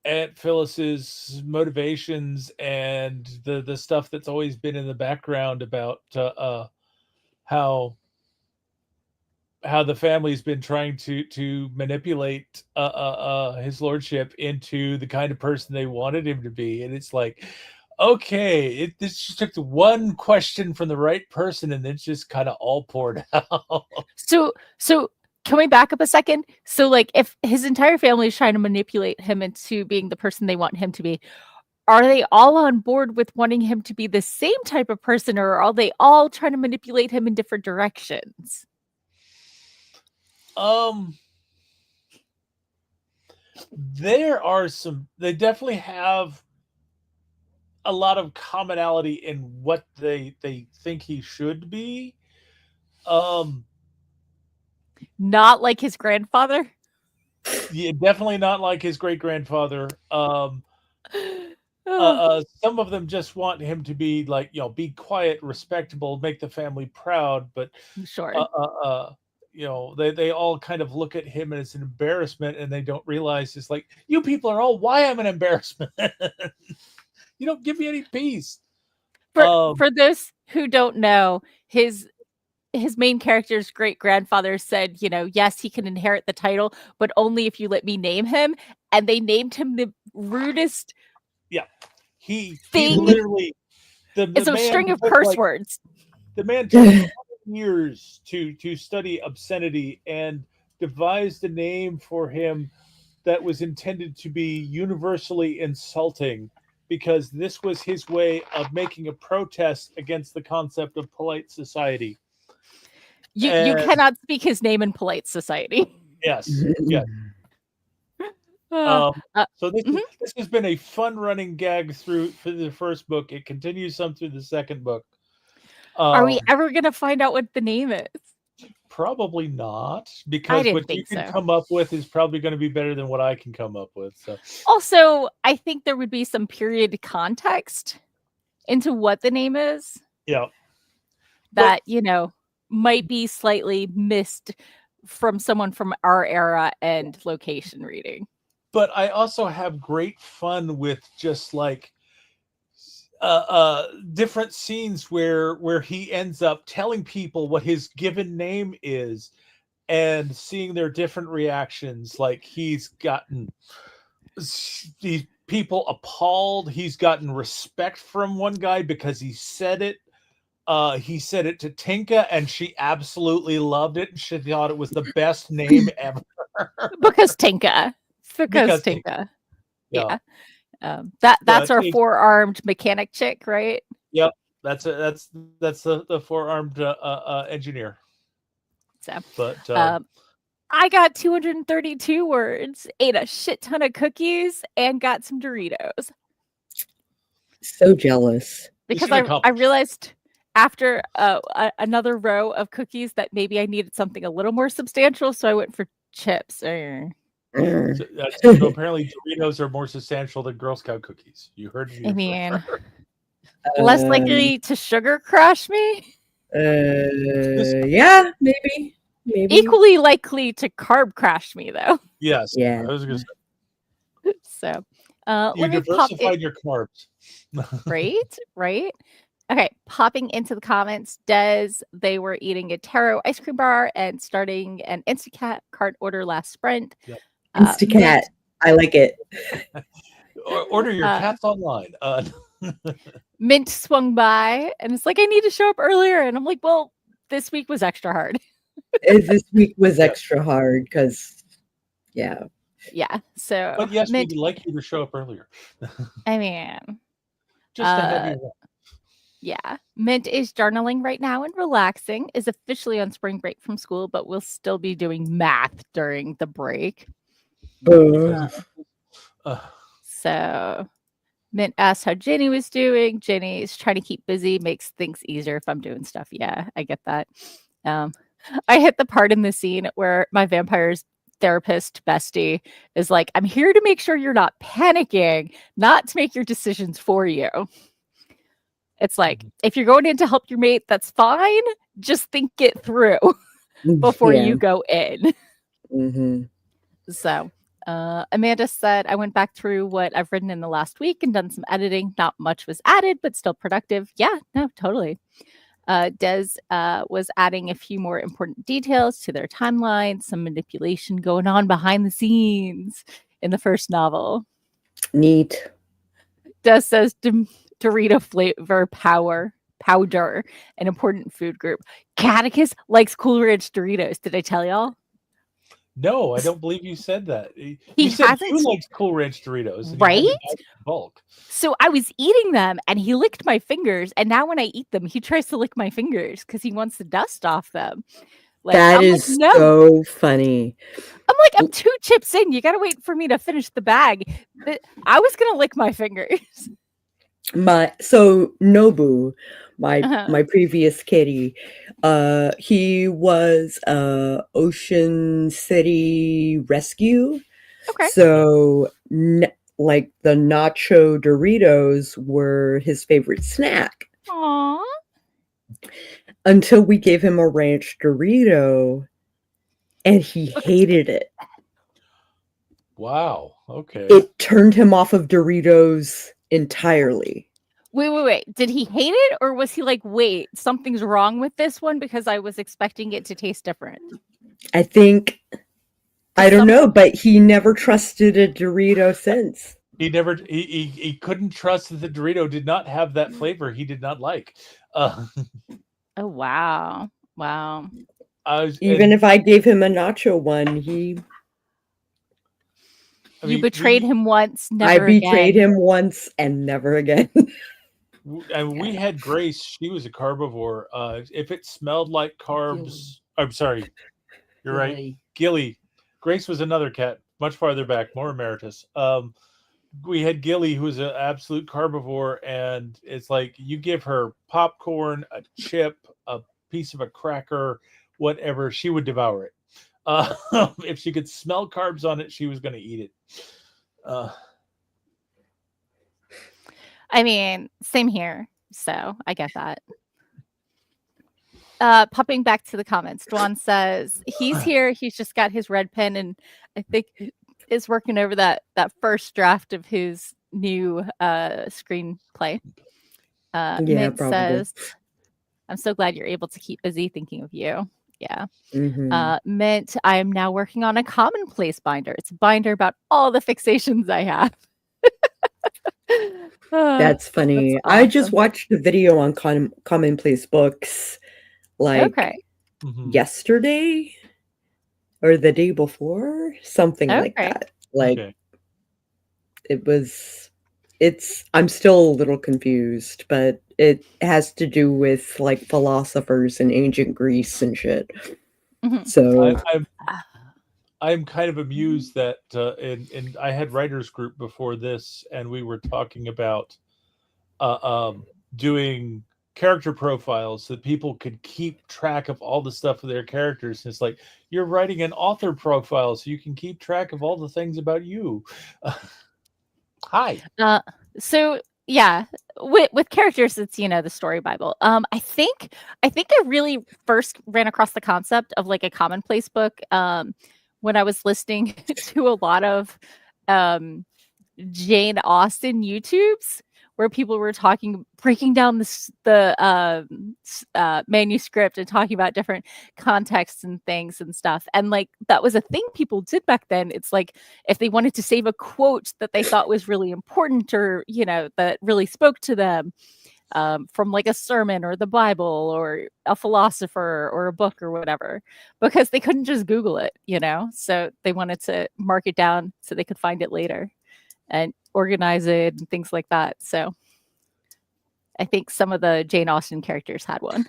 Aunt Phyllis's motivations and the stuff that's always been in the background about how the family's been trying to manipulate his lordship into the kind of person they wanted him to be, and it's like, okay, this just took the one question from the right person, and it's just kind of all poured out. So can we back up a second? So like if his entire family is trying to manipulate him into being the person they want him to be, are they all on board with wanting him to be the same type of person, or are they all trying to manipulate him in different directions? They definitely have a lot of commonality in what they think he should be. Not like his grandfather? Yeah, definitely not like his great grandfather. Some of them just want him to be like, be quiet, respectable, make the family proud, but Sure. they all kind of look at him as an embarrassment, and they don't realize it's like, you people are all why I'm an embarrassment. You don't give me any peace. For those who don't know, his main character's great grandfather said, yes, he can inherit the title, but only if you let me name him. And they named him the rudest. Yeah, he thing. Literally it's a string of curse words. The man took years to study obscenity and devised a name for him that was intended to be universally insulting, because this was his way of making a protest against the concept of polite society. You cannot speak his name in polite society. Yes. So this has been a fun running gag for the first book. It continues some through the second book. Are we ever going to find out what the name is? Probably not, because what you can come up with is probably going to be better than what I can come up with. So. Also, I think there would be some period context into what the name is. Yeah. That, might be slightly missed from someone from our era and location reading. But I also have great fun with just like different scenes where he ends up telling people what his given name is and seeing their different reactions. Like, he's gotten these people appalled. He's gotten respect from one guy because he said it. He said it to Tinka, and she absolutely loved it. And she thought it was the best name ever. Because Tinka. Because Tinka. Yeah. That's our 4-armed mechanic chick, right? Yep. That's the 4-armed engineer. So, but I got 232 words, ate a shit ton of cookies, and got some Doritos. So jealous. Because I realized after another row of cookies that maybe I needed something a little more substantial, so I went for chips. So apparently Doritos are more substantial than Girl Scout cookies. You heard me. I mean, less likely to sugar crush me? Yeah, maybe. Equally likely to carb crash me, though. Yes. Yeah. I was gonna say. So, You Let me pop it. diversified your carbs. Right. Okay, popping into the comments, they were eating a taro ice cream bar and starting an Instacart cart order last sprint. Yep. Instacat. I like it. Order your cats online. Mint swung by and it's like, I need to show up earlier. And I'm like, well, this week was extra hard. This week was extra hard because, yeah. Yeah. So, but yes, Mint, we'd like you to show up earlier. I mean, just to have you on. Yeah. Mint is journaling right now and relaxing, is officially on spring break from school, but will still be doing math during the break. So Mint asked how Jenny was doing. Jenny is trying to keep busy, makes things easier if I'm doing stuff. Yeah, I get that. I hit the part in the scene where my vampire's therapist bestie is like, I'm here to make sure you're not panicking, not to make your decisions for you. It's like, if you're going in to help your mate, that's fine. Just think it through before you go in. Mm-hmm. So Amanda said, I went back through what I've written in the last week and done some editing. Not much was added, but still productive. Yeah, no, totally. Des was adding a few more important details to their timeline, some manipulation going on behind the scenes in the first novel. Neat. Des says Dorito flavor powder, an important food group. Catechus likes Cool Ranch Doritos. Did I tell y'all? No, I don't believe you said that. You said hasn't, you liked Cool Ranch Doritos, and right? You had to buy bulk. So I was eating them, and he licked my fingers. And now when I eat them, he tries to lick my fingers because he wants the dust off them. Like, that is like, no. So funny. I'm like, I'm 2 chips in. You got to wait for me to finish the bag. But I was gonna lick my fingers. So Nobu, my previous kitty, he was Ocean City Rescue. Okay. So like the nacho Doritos were his favorite snack. Aww. Until we gave him a ranch Dorito, and he hated it. Wow. Okay. It turned him off of Doritos entirely. Wait. Did he hate it, or was he like, wait, something's wrong with this one because I was expecting it to taste different? I think, I don't know, but he never trusted a Dorito since. He couldn't trust that the Dorito did not have that flavor he did not like. Oh, wow. Even if I gave him a nacho one, you betrayed him once, never again. I betrayed him once and never again. And we had Grace. She was a carbivore. If it smelled like carbs, I'm sorry. You're right. Gilly. Grace was another cat, much farther back, more emeritus. We had Gilly, who was an absolute carbivore, and it's like you give her popcorn, a chip, a piece of a cracker, whatever, she would devour it. If she could smell carbs on it, she was going to eat it. I mean, same here. So I get that. Popping back to the comments, Dwan says he's here. He's just got his red pen, and I think is working over that first draft of his new screenplay. Mint probably. says, "I'm so glad you're able to keep busy thinking of you." Yeah. Mm-hmm. Mint, I am now working on a commonplace binder. It's a binder about all the fixations I have. That's funny. That's awesome. I just watched a video on commonplace books like yesterday or the day before, something like that. Like I'm still a little confused, but it has to do with like philosophers in ancient Greece and shit. Mm-hmm. So I'm kind of amused that and I had writers group before this, and we were talking about doing character profiles so that people could keep track of all the stuff of their characters. And it's like, you're writing an author profile so you can keep track of all the things about you. Hi. So yeah, with characters, it's the story Bible. I think I really first ran across the concept of like a commonplace book when I was listening to a lot of Jane Austen YouTubes where people were breaking down the manuscript and talking about different contexts and things and stuff. And like that was a thing people did back then. It's like if they wanted to save a quote that they thought was really important or that really spoke to them, from like a sermon or the Bible or a philosopher or a book or whatever, because they couldn't just Google it, so they wanted to mark it down so they could find it later and organize it and things like that. So I think some of the Jane Austen characters had one.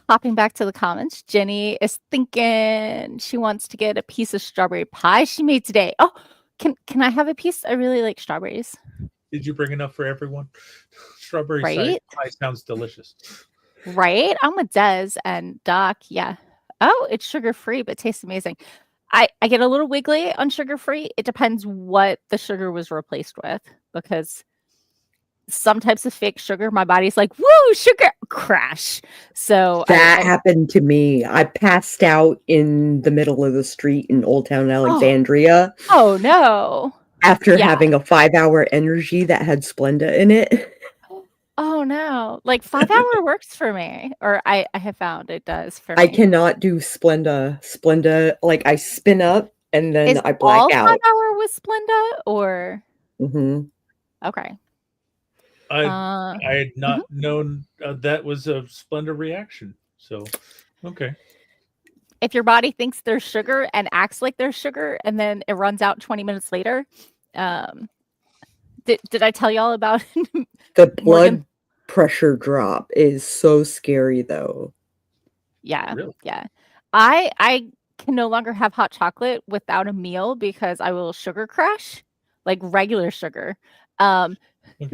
Popping back to the comments, Jenny is thinking she wants to get a piece of strawberry pie she made today. Oh, can I have a piece? I really like strawberries. Did you bring enough for everyone? Strawberry Right? pie sounds delicious. Right? I'm with Des and Doc. Yeah. Oh, it's sugar-free, but tastes amazing. I get a little wiggly on sugar-free. It depends what the sugar was replaced with, because some types of fake sugar, my body's like, woo, sugar crash. So that happened to me. I passed out in the middle of the street in Old Town Alexandria. Oh no. After having a 5-hour energy that had Splenda in it. Oh no. Like 5-hour works for me. Or I have found it does for me. I cannot do Splenda. Splenda, like I spin up and then I black all out. 5-hour with Splenda or okay. I had not known that was a Splenda reaction. So, okay. If your body thinks there's sugar and acts like there's sugar, and then it runs out 20 minutes later, did I tell y'all about the blood pressure drop is so scary, though. Yeah, really? Yeah. I can no longer have hot chocolate without a meal because I will sugar crash, like regular sugar. Okay.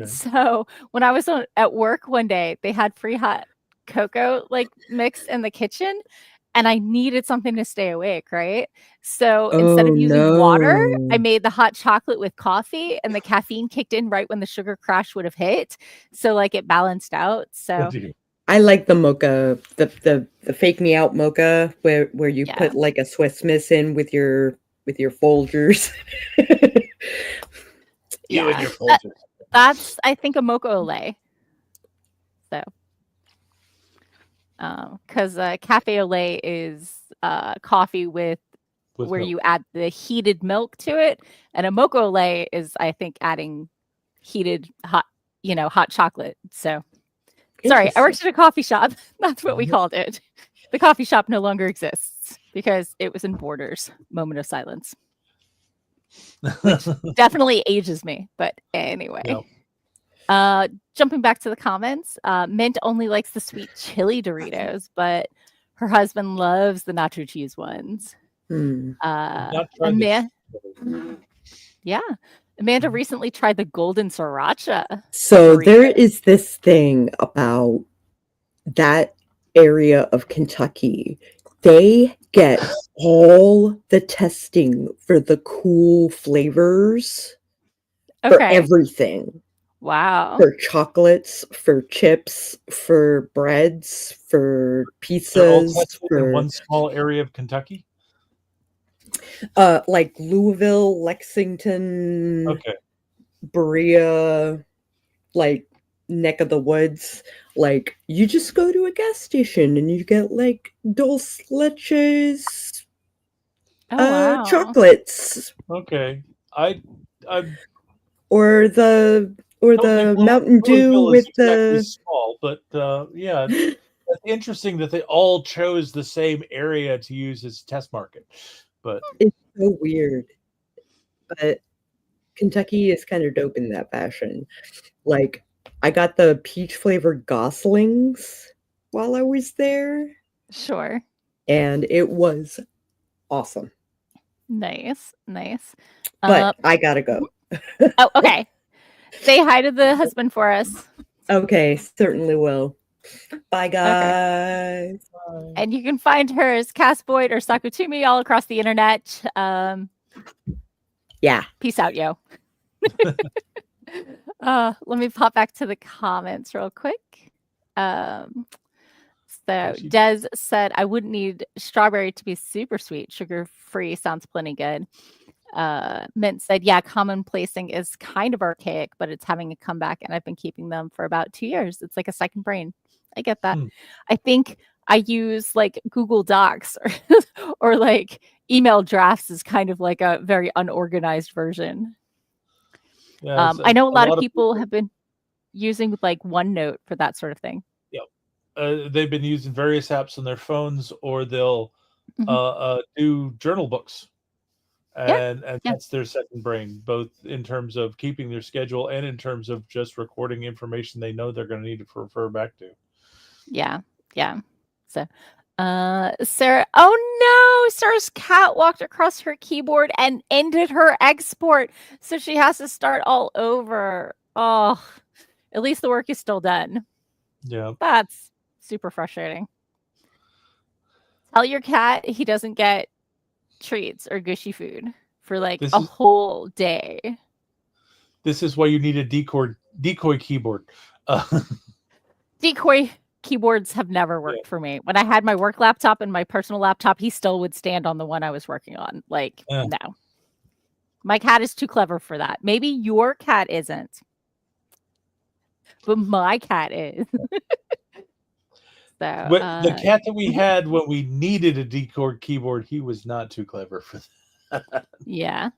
So when I was at work one day, they had free hot cocoa like mixed in the kitchen, and I needed something to stay awake, right? So instead of using water, I made the hot chocolate with coffee, and the caffeine kicked in right when the sugar crash would have hit. So like it balanced out. So I like the mocha, the fake me out mocha where you put like a Swiss Miss in with your Folgers. You and your Folgers. That's, I think, a mocha au lait. So, because cafe au lait is coffee with where milk. You add the heated milk to it, and a mocha au lait is, I think, adding heated hot chocolate. So, sorry, I worked at a coffee shop. That's what we called it. The coffee shop no longer exists because it was in Borders. Moment of silence. Which definitely ages me, but anyway. Yep. Jumping back to the comments, Mint only likes the sweet chili Doritos, but her husband loves the nacho cheese ones. Amanda recently tried the golden sriracha. So there is this thing about that area of Kentucky. They get all the testing for the cool flavors for everything. Wow. For chocolates, for chips, for breads, for pizzas. For one small area of Kentucky? Like Louisville, Lexington, Berea, like neck of the woods. Like you just go to a gas station and you get like dulce leches, chocolates. Okay, I or the Mountain Dew with the small, but yeah, it's interesting that they all chose the same area to use as test market. But it's so weird. But Kentucky is kind of dope in that fashion. Like I got the peach flavored Goslings while I was there. Sure. And it was awesome. Nice. But I gotta go. Oh, okay. Say hi to the husband for us. Okay, certainly will. Bye, guys. Okay. Bye. And you can find her as Cass Boyd or Sako Toomey all across the internet. Yeah. Peace out, yo. Let me pop back to the comments real quick. So Des said, I wouldn't need strawberry to be super sweet. Sugar-free sounds plenty good. Mint said, yeah, common placing is kind of archaic, but it's having a comeback, and I've been keeping them for about 2 years. It's like a second brain. I get that. I think I use like Google Docs or like email drafts is kind of like a very unorganized version. Yeah, I know a lot of people have been using like OneNote for that sort of thing. Yep. They've been using various apps on their phones, or they'll do journal books. And that's their second brain, both in terms of keeping their schedule and in terms of just recording information they know they're going to need to refer back to. Yeah. So, Sarah, oh no, Sarah's cat walked across her keyboard and ended her export, so she has to start all over. Oh, at least the work is still done. Yeah. That's super frustrating. Tell your cat he doesn't get treats or gushy food for like a whole day. This is why you need a decoy keyboard. Decoy keyboards have never worked for me. When I had my work laptop and my personal laptop, he still would stand on the one I was working on. Like, no. My cat is too clever for that. Maybe your cat isn't, but my cat is. So, the cat that we had when we needed a decoy keyboard, he was not too clever for that. Yeah.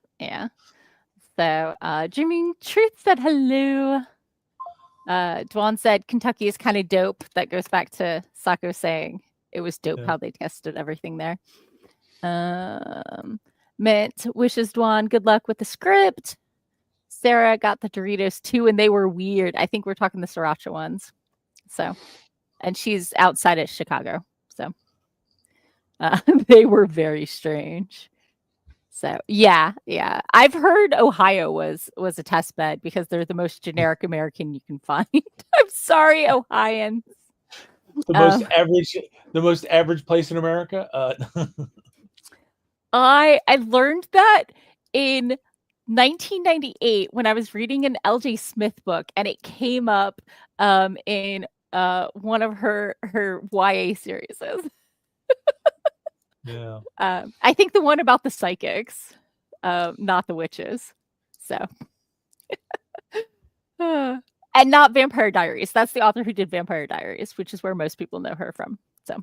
So, Dreaming Truth said hello. Dwan said Kentucky is kind of dope. That goes back to Sako saying it was dope how they tested everything there. Mint wishes Dwan good luck with the script. Sarah got the Doritos too, and they were weird. I think we're talking the Sriracha ones. So, and she's outside of Chicago. So, they were very strange. So yeah. I've heard Ohio was a test bed because they're the most generic American you can find. I'm sorry, Ohioans. The most average place in America. I learned that in 1998 when I was reading an L.J. Smith book, and it came up in one of her YA series. Yeah. I think the one about the psychics, not the witches. So, and not Vampire Diaries. That's the author who did Vampire Diaries, which is where most people know her from. So,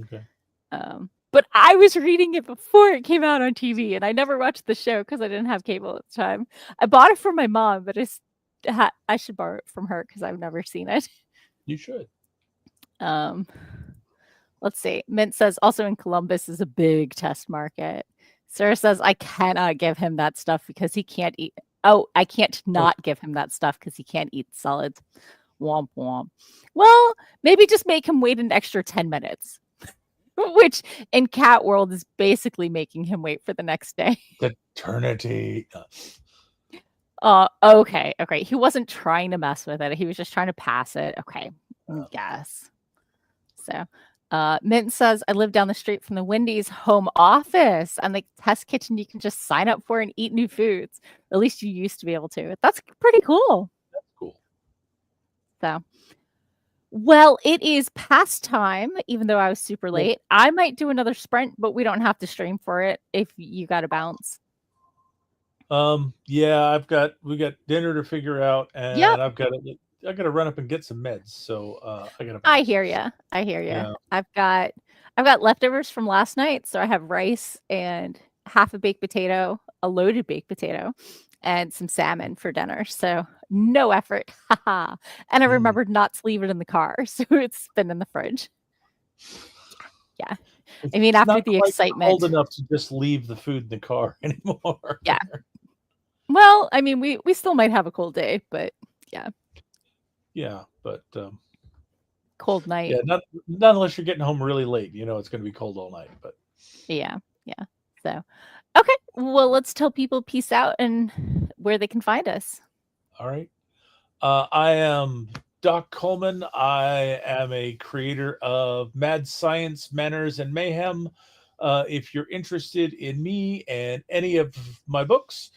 okay. But I was reading it before it came out on TV, and I never watched the show because I didn't have cable at the time. I bought it from my mom, but I should borrow it from her because I've never seen it. You should. Let's see. Mint says also in Columbus is a big test market. Sarah says I cannot give him that stuff because he can't eat. Oh, I can't not give him that stuff because he can't eat solids. Womp womp. Well, maybe just make him wait an extra 10 minutes, which in cat world is basically making him wait for the next day. Eternity. Okay. He wasn't trying to mess with it. He was just trying to pass it. Okay. Yes. So. Mint says, I live down the street from the Wendy's home office and the test kitchen you can just sign up for and eat new foods. Or at least you used to be able to. That's pretty cool. That's cool. So, well, it is past time, even though I was super late. I might do another sprint, but we don't have to stream for it if you got to bounce. Yeah, we got dinner to figure out, and I got to run up and get some meds. So I hear you. Yeah. I've got leftovers from last night, so I have rice and half a baked potato, a loaded baked potato, and some salmon for dinner. So no effort. And I remembered not to leave it in the car, so it's been in the fridge. Yeah. I mean, after the excitement, old enough to just leave the food in the car anymore. Yeah. Well, I mean, we still might have a cold day, but yeah. Yeah, but cold night. Yeah, not unless you're getting home really late. You know, it's going to be cold all night. But yeah. So, okay. Well, let's tell people peace out and where they can find us. All right. I am Doc Coleman. I am a creator of Mad Science, Manners, and Mayhem. If you're interested in me and any of my books,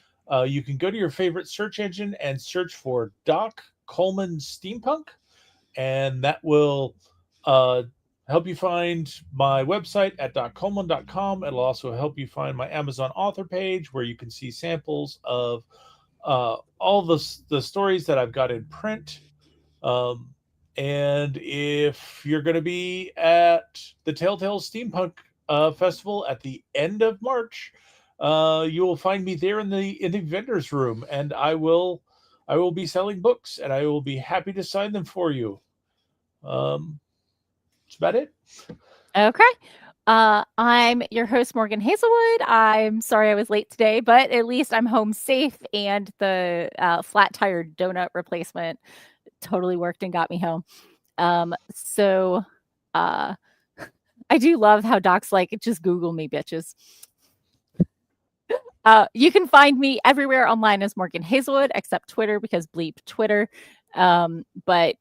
you can go to your favorite search engine and search for Doc Coleman Steampunk, and that will have help you find my website at .coleman.com. It'll also help you find my Amazon author page where you can see samples of all the stories that I've got in print. And if you're going to be at the Telltale Steampunk Festival at the end of March, you will find me there in the vendors room, and I will be selling books, and I will be happy to sign them for you. That's about it. Okay. I'm your host, Morgan Hazelwood. I'm sorry I was late today, but at least I'm home safe, and the flat tire donut replacement totally worked and got me home. So I do love how Doc's like, just Google me, bitches. You can find me everywhere online as Morgan Hazelwood, except Twitter, because bleep Twitter. But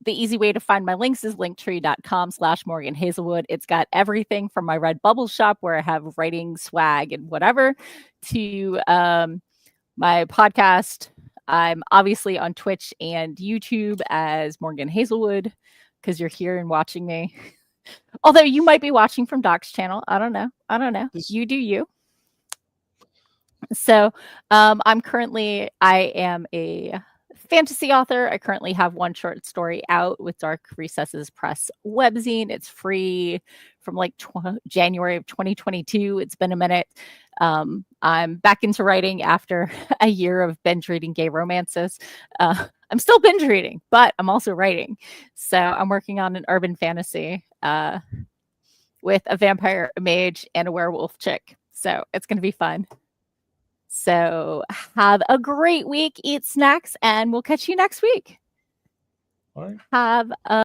the easy way to find my links is linktree.com/Morgan Hazelwood. It's got everything from my Redbubble shop where I have writing swag and whatever to my podcast. I'm obviously on Twitch and YouTube as Morgan Hazelwood because you're here and watching me. Although you might be watching from Doc's channel. I don't know. You do you. So I am a fantasy author. I currently have one short story out with Dark Recesses Press webzine. It's free from like January of 2022. It's been a minute. I'm back into writing after a year of binge reading gay romances. I'm still binge reading, but I'm also writing. So I'm working on an urban fantasy with a vampire, a mage, and a werewolf chick. So it's going to be fun. So have a great week, eat snacks, and we'll catch you next week. All right. Have a